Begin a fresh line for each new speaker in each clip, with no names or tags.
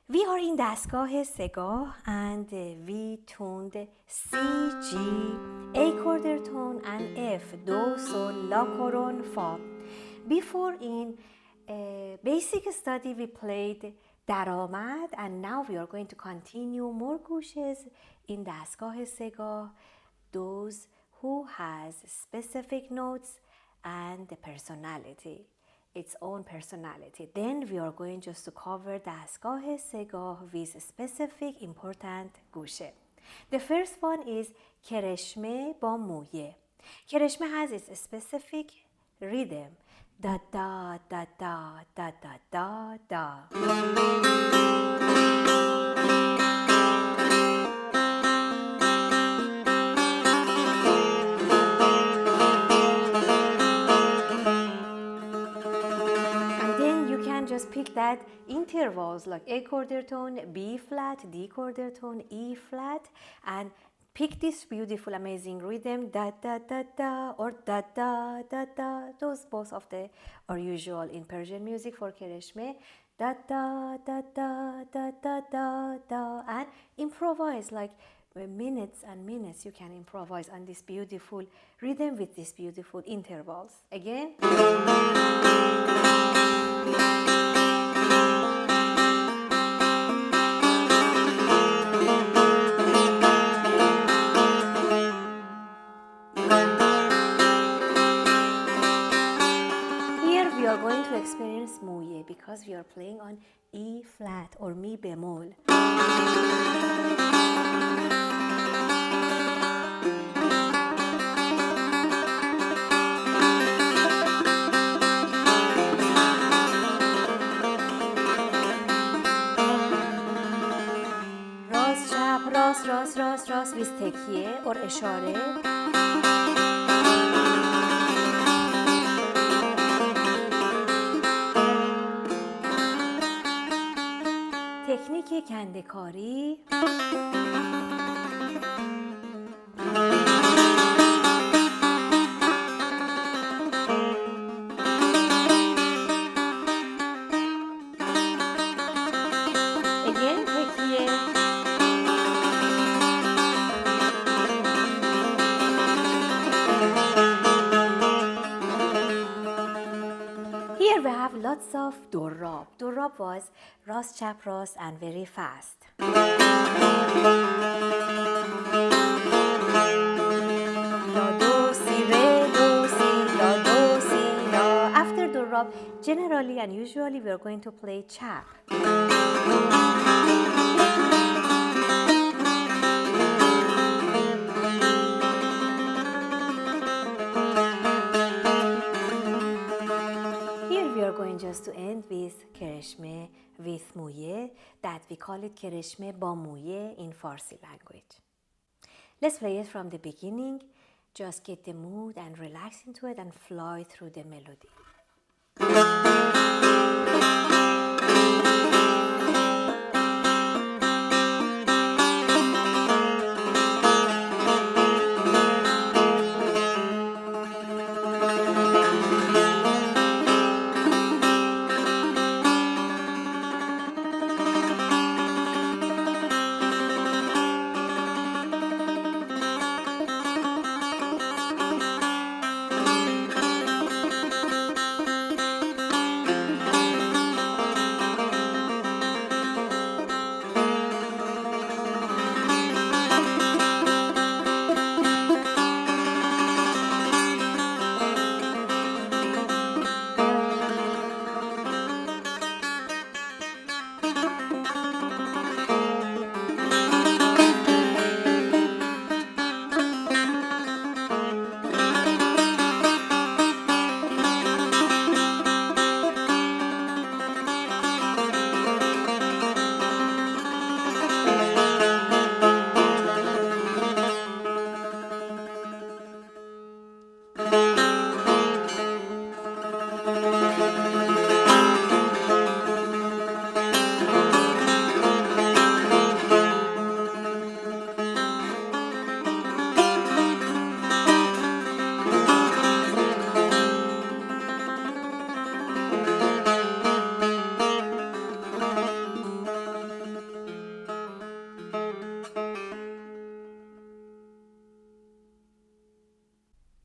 We are in Dastgah-e Segah and we tuned C, G, A quarter tone and F, Do, Sol, La Coron, Fa. Before in basic study we played Daramad and now we are going to continue more gushes in Dastgah-e Segah, those who has specific notes and the personality. Its own personality. Then we are going just to cover Dastgah-e Segah with specific important gushe. The first one is کرشمه با مویه. کرشمه has its specific rhythm. Da da da da da da da da. Just pick that intervals like A quarter tone, B flat, D quarter tone, E flat, and pick this beautiful, amazing rhythm da da da da or da da da da. Those both of the are usual in Persian music for kereshme. Da da da da da da da da, and improvise like minutes and minutes. You can improvise on this beautiful rhythm with these beautiful intervals. Again. Experience مویه because we are playing on E flat or mi bemol. راست چپ راست راست راست راست with تکیه or اشاره. تکنیک کنده‌کاری. Again, تکیه. Here we have lots of durrab. Durrab was rast, chap, rast and very fast. La, do, si, re, do, si, la, do, si, la. After durrab, generally and usually we are going to play chap. Just to end with kereshme with muye, that we call it kereshme ba muye in Farsi language. Let's play it from the beginning. Just get the mood and relax into it and fly through the melody.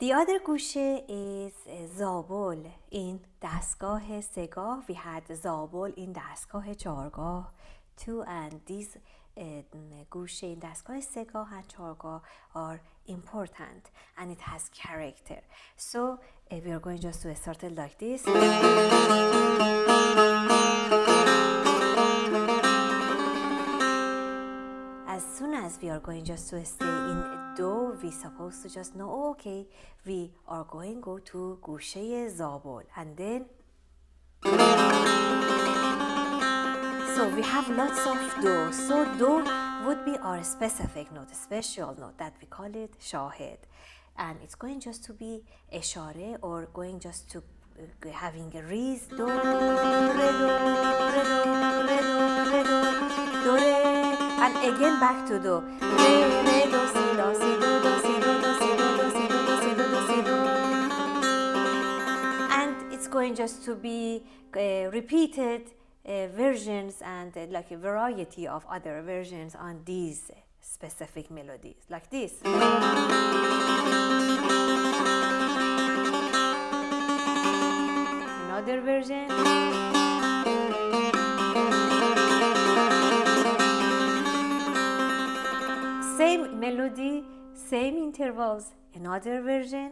The other گوشه is زابل. In دستگاه سگاه we had زابل in دستگاه چهارگاه too, and these گوشه in دستگاه سگاه and چهارگاه are important and it has character. So we are going just to start it like this. As soon as we are going just to stay in do, we supposed to just know, oh, okay, we are going go to گوشه زابل, and then so we have lots of do. So do would be our specific note, special note that we call it شاهد, and it's going just to be اشاره or going just to having a rees do re do re do re do re do do re, and again back to do re re do si do si do do si do do si do do si do do si do do si do, and it's going just to be repeated versions and like a variety of other versions on these specific melodies like this. Another version. Same melody, same intervals. Another version.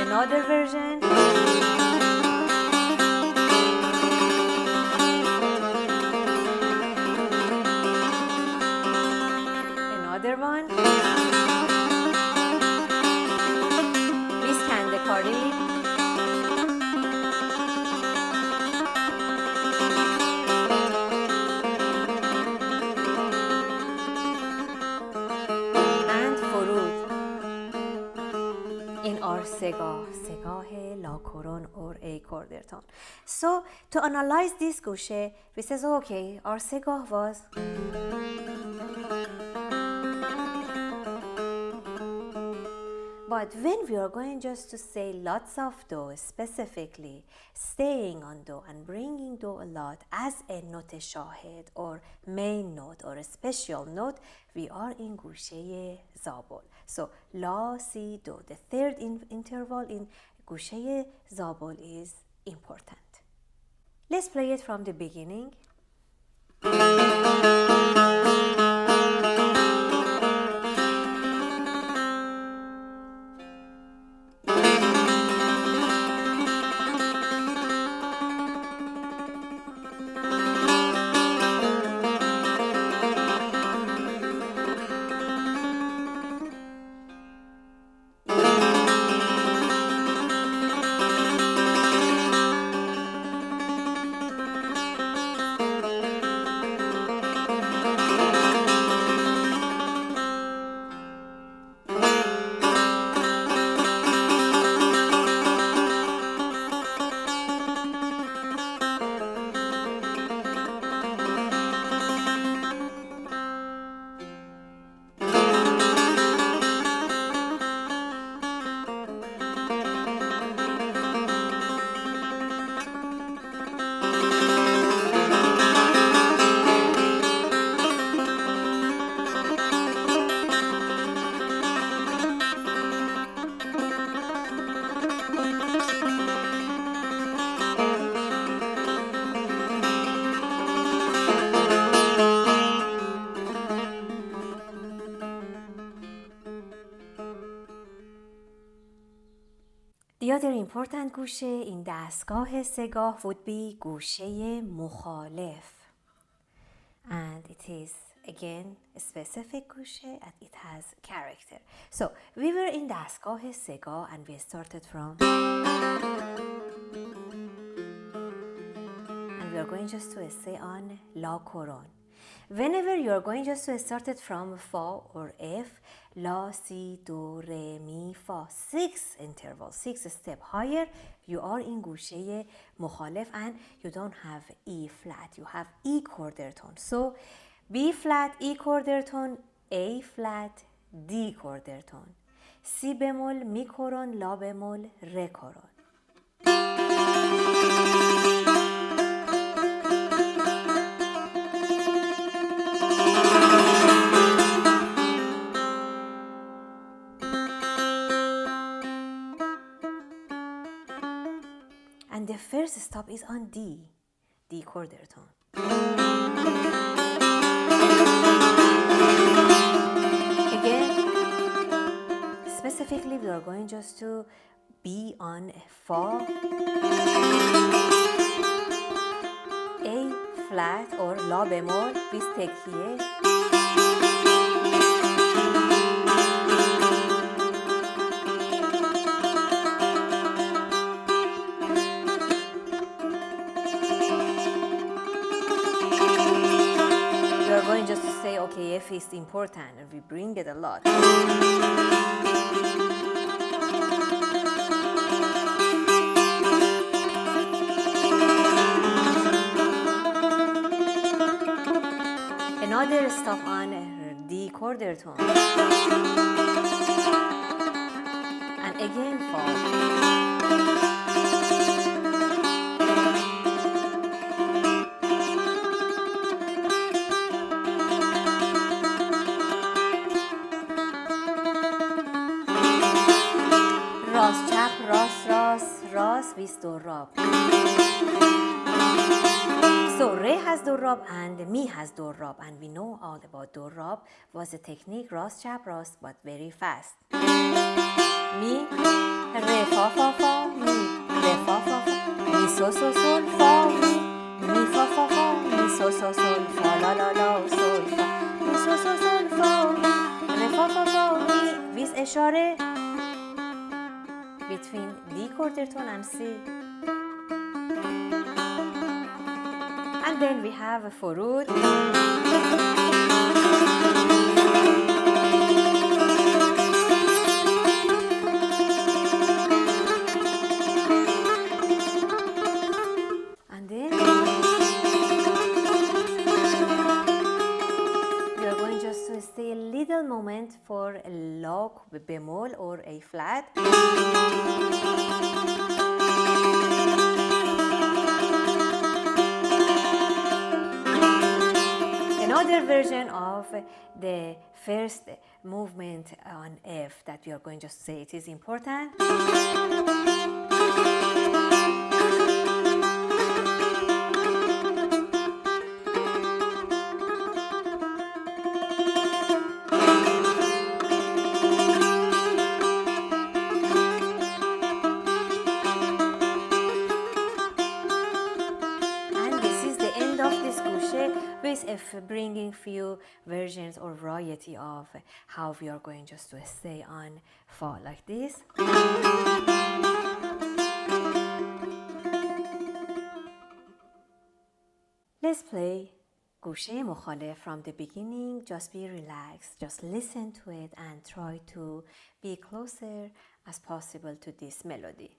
Another version. Another one. Miss Kandekari. And Furud. In our Segah, Segah-e لاکرون or A quarter-tone. So to analyze this گوشه, we says, okay, our Segah was but when we are going just to say lots of do, specifically staying on do and bringing do a lot as a note شاهد or main note or a special note, we are in گوشه زابل. So la, si, do. The third interval in گوشه زابل is important. Let's play it from the beginning. The other important گوشه این دستگاه سگاه would be گوشه مخالف. And it is again a specific گوشه and it has character. So we were in دستگاه سگاه and we started from and we are going just to stay on La Coron. Whenever you are going just to start it from Fa or F, La, Si, Do, Re, Mi, Fa, 6 intervals, 6 step higher, you are in گوشه مخالف and you don't have E flat, you have E quarter tone. So B flat, E quarter tone, A flat, D quarter tone. Si bemol, Mi koron, La bemol, Re koron. And the first stop is on D quarter tone. Again, specifically we are going just to be on Fa, A flat or La bemol with تکیه. We are going just to say, okay, F is important and we bring it a lot. Another stop on D quarter tone. And again Fa. راست چپ راست راست راست with دوراب. So Re has Dorab and Mi has Dorab, and we know all about Dorab. Was a technique Ras chap Ras, but very fast. Mi, Re fa fa fa, Mi, Re fa fa fa, Mi so so sol fa, Mi fa fa fa, Mi so so sol fa la la la sol fa, Mi so so sol fa, Re fa fa fa, Mi. With اشاره between D quarter tone and C. And then we have a furud. And then we are going just to stay a little moment for a La bemol or A flat. Another version of the first movement on F that we are going to just say it is important. If bringing few versions or variety of how we are going just to stay on Fa like this. Let's play گوشه مخالف from the beginning. Just be relaxed, just listen to it and try to be closer as possible to this melody.